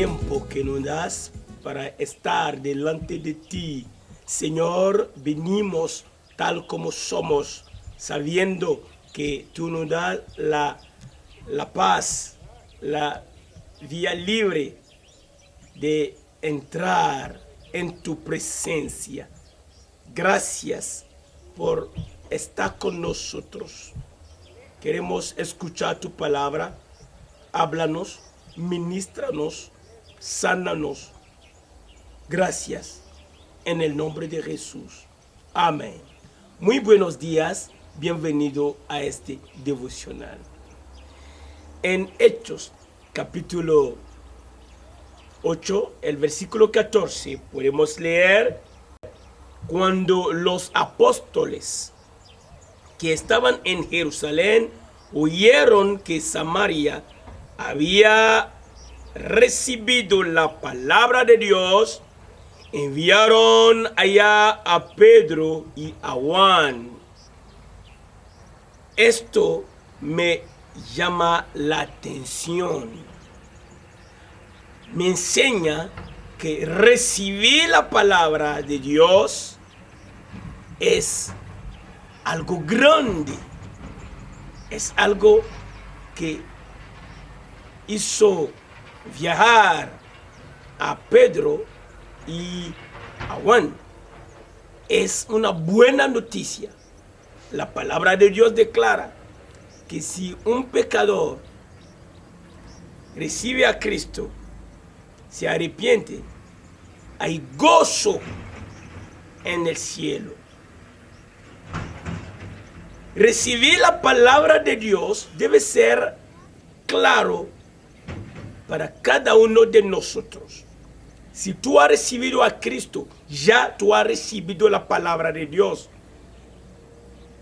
tiempo que nos das para estar delante de ti. Señor, venimos tal como somos, sabiendo que tú nos das la paz, la vía libre de entrar en tu presencia. Gracias por estar con nosotros. Queremos escuchar tu palabra. Háblanos, ministranos, sánanos. Gracias en el nombre de Jesús. Amén. Muy buenos días. Bienvenido a este devocional. En Hechos, capítulo 8, el versículo 14, podemos leer: cuando los apóstoles que estaban en Jerusalén oyeron que Samaria había recibido la palabra de Dios, enviaron allá a Pedro y a Juan. Esto me llama la atención. Me enseña que recibir la palabra de Dios es algo grande. Es algo que hizo viajar a Pedro y a Juan. Es una buena noticia. La palabra de Dios declara que si un pecador recibe a Cristo, se arrepiente, hay gozo en el cielo. Recibir la palabra de Dios debe ser claro para cada uno de nosotros. Si tú has recibido a Cristo, ya tú has recibido la palabra de Dios.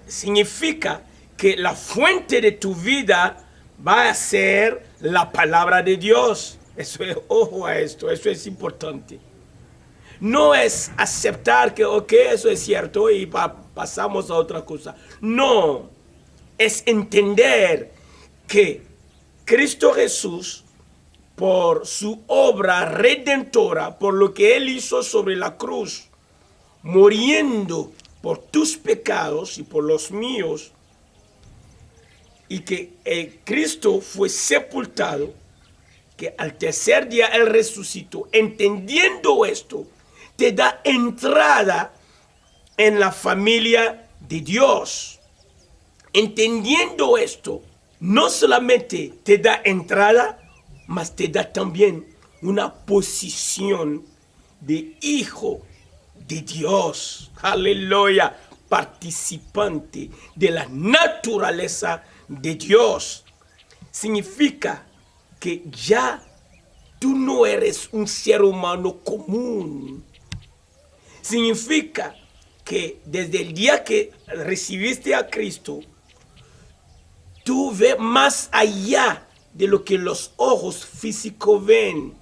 Significa que la fuente de tu vida va a ser la palabra de Dios. Eso es, ojo a esto, eso es importante. No es aceptar que, ok, eso es cierto y pasamos a otra cosa. No, es entender que Cristo Jesús, por su obra redentora, por lo que Él hizo sobre la cruz, muriendo por tus pecados y por los míos, y que Cristo fue sepultado, que al tercer día Él resucitó. Entendiendo esto, te da entrada en la familia de Dios. Entendiendo esto, no solamente te da entrada, mas te da también una posición de hijo de Dios. Aleluya. Participante de la naturaleza de Dios. Significa que ya tú no eres un ser humano común. Significa que desde el día que recibiste a Cristo, tú ves más allá de lo que los ojos físicos ven.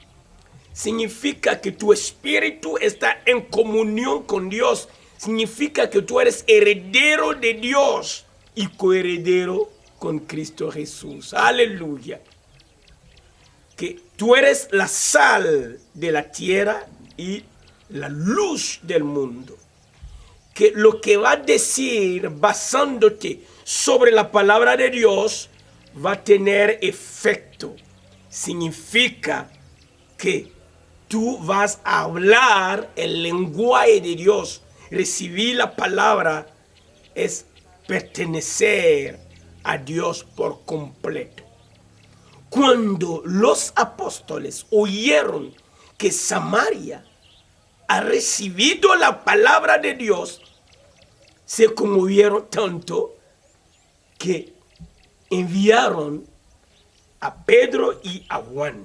Significa que tu espíritu está en comunión con Dios. Significa que tú eres heredero de Dios y coheredero con Cristo Jesús. Aleluya. Que tú eres la sal de la tierra y la luz del mundo. Que lo que va a decir basándote sobre la palabra de Dios va a tener efecto. Significa que tú vas a hablar el lenguaje de Dios. Recibir la palabra es pertenecer a Dios por completo. Cuando los apóstoles oyeron que Samaria ha recibido la palabra de Dios, se conmovieron tanto que enviaron a Pedro y a Juan.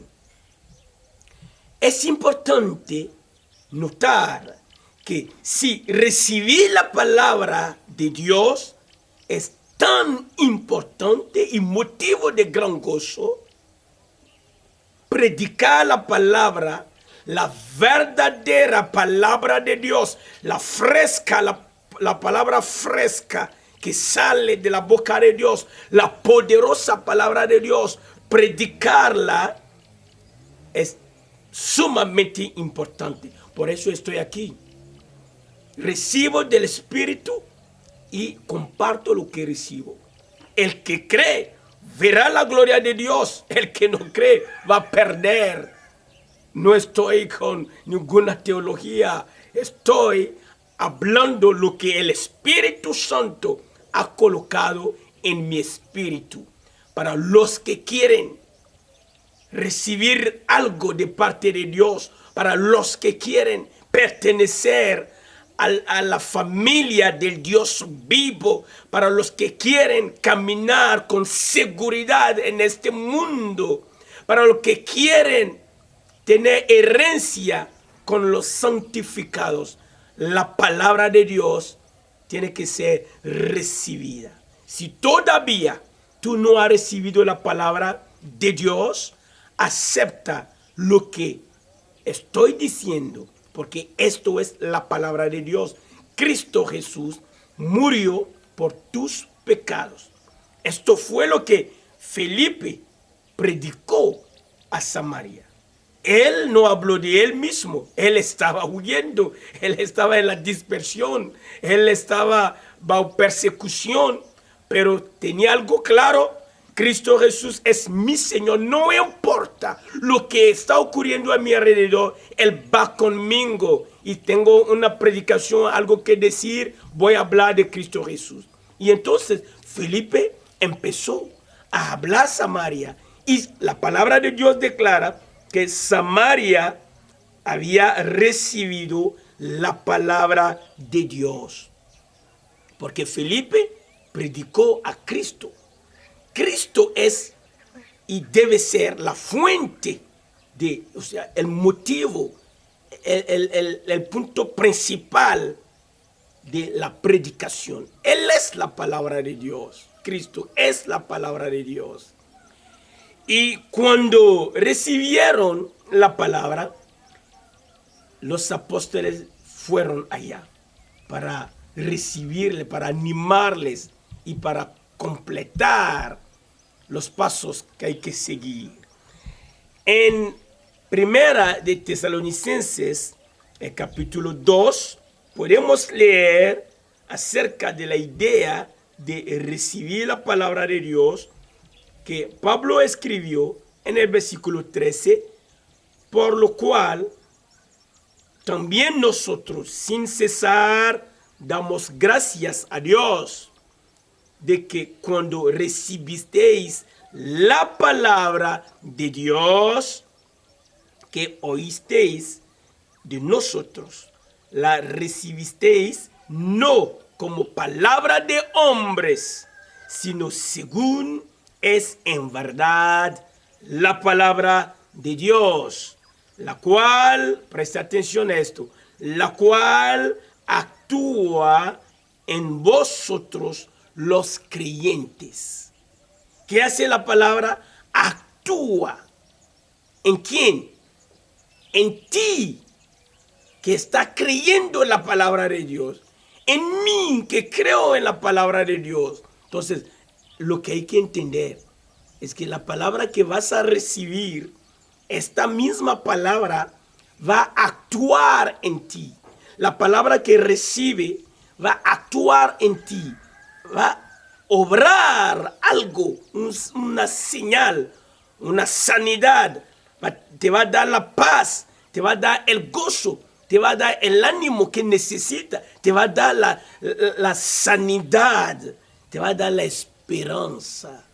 Es importante notar que si recibir la palabra de Dios es tan importante y motivo de gran gozo, predicar la palabra, la verdadera palabra de Dios, la fresca, la palabra fresca que sale de la boca de Dios, la poderosa palabra de Dios, predicarla es sumamente importante. Por eso estoy aquí. Recibo del Espíritu y comparto lo que recibo. El que cree verá la gloria de Dios. El que no cree va a perder. No estoy con ninguna teología. Estoy hablando lo que el Espíritu Santo ha colocado en mi espíritu. Para los que quieren recibir algo de parte de Dios, para los que quieren pertenecer a la familia del Dios vivo, para los que quieren caminar con seguridad en este mundo, para los que quieren tener herencia con los santificados. La palabra de Dios tiene que ser recibida. Si todavía tú no has recibido la palabra de Dios, acepta lo que estoy diciendo, porque esto es la palabra de Dios. Cristo Jesús murió por tus pecados. Esto fue lo que Felipe predicó a Samaria. Él no habló de él mismo. Él estaba huyendo. Él estaba en la dispersión. Él estaba bajo persecución. Pero tenía algo claro. Cristo Jesús es mi Señor. No importa lo que está ocurriendo a mi alrededor. Él va conmigo. Y tengo una predicación, algo que decir. Voy a hablar de Cristo Jesús. Y entonces Felipe empezó a hablar Samaria. Y la palabra de Dios declara que Samaria había recibido la palabra de Dios. Porque Felipe predicó a Cristo. Cristo es y debe ser la fuente de, o sea, el motivo, el punto principal de la predicación. Él es la palabra de Dios. Cristo es la palabra de Dios. Y cuando recibieron la palabra, los apóstoles fueron allá para recibirle, para animarles y para completar los pasos que hay que seguir. En Primera de Tesalonicenses, el capítulo 2, podemos leer acerca de la idea de recibir la palabra de Dios que Pablo escribió en el versículo 13, por lo cual también nosotros sin cesar damos gracias a Dios de que cuando recibisteis la palabra de Dios que oísteis de nosotros, la recibisteis no como palabra de hombres, sino según es en verdad la palabra de Dios, la cual, presta atención a esto, la cual actúa en vosotros los creyentes. ¿Qué hace la palabra? Actúa. ¿En quién? En ti, que está creyendo en la palabra de Dios. En mí, que creo en la palabra de Dios. Entonces, lo que hay que entender es que la palabra que vas a recibir, esta misma palabra va a actuar en ti. La palabra que recibe va a actuar en ti. Va a obrar algo, una señal, una sanidad. Te va a dar la paz, te va a dar el gozo, te va a dar el ánimo que necesita, te va a dar la sanidad, te va a dar la esperanza,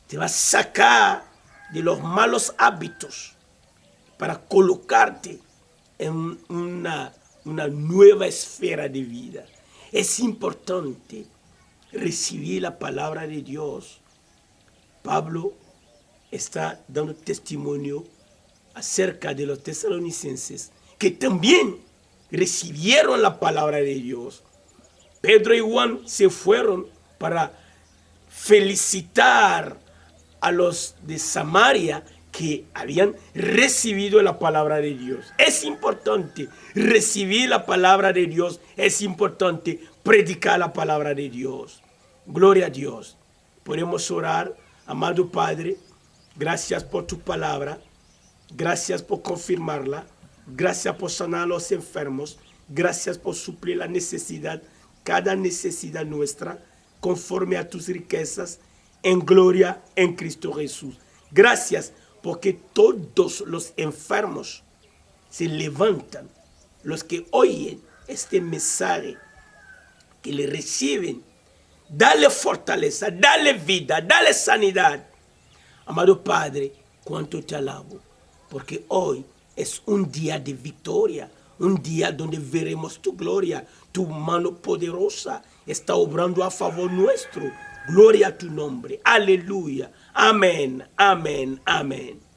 te va a sacar de los malos hábitos para colocarte en una nueva esfera de vida. Es importante recibir la palabra de Dios. Pablo está dando testimonio acerca de los tesalonicenses que también recibieron la palabra de Dios. Pedro y Juan se fueron para felicitar a los de Samaria que habían recibido la palabra de Dios. Es importante recibir la palabra de Dios. Es importante predicar la palabra de Dios. Gloria a Dios. Podemos orar. Amado Padre, gracias por tu palabra. Gracias por confirmarla. Gracias por sanar a los enfermos. Gracias por suplir la necesidad, cada necesidad nuestra, conforme a tus riquezas, en gloria en Cristo Jesús. Gracias porque todos los enfermos se levantan, los que oyen este mensaje, que le reciben. Dale fortaleza, dale vida, dale sanidad. Amado Padre, cuánto te alabo, porque hoy es un día de victoria, un día donde veremos tu gloria, tu mano poderosa está obrando a favor nuestro. Gloria a tu nombre. Aleluya. Amén, amén, amén.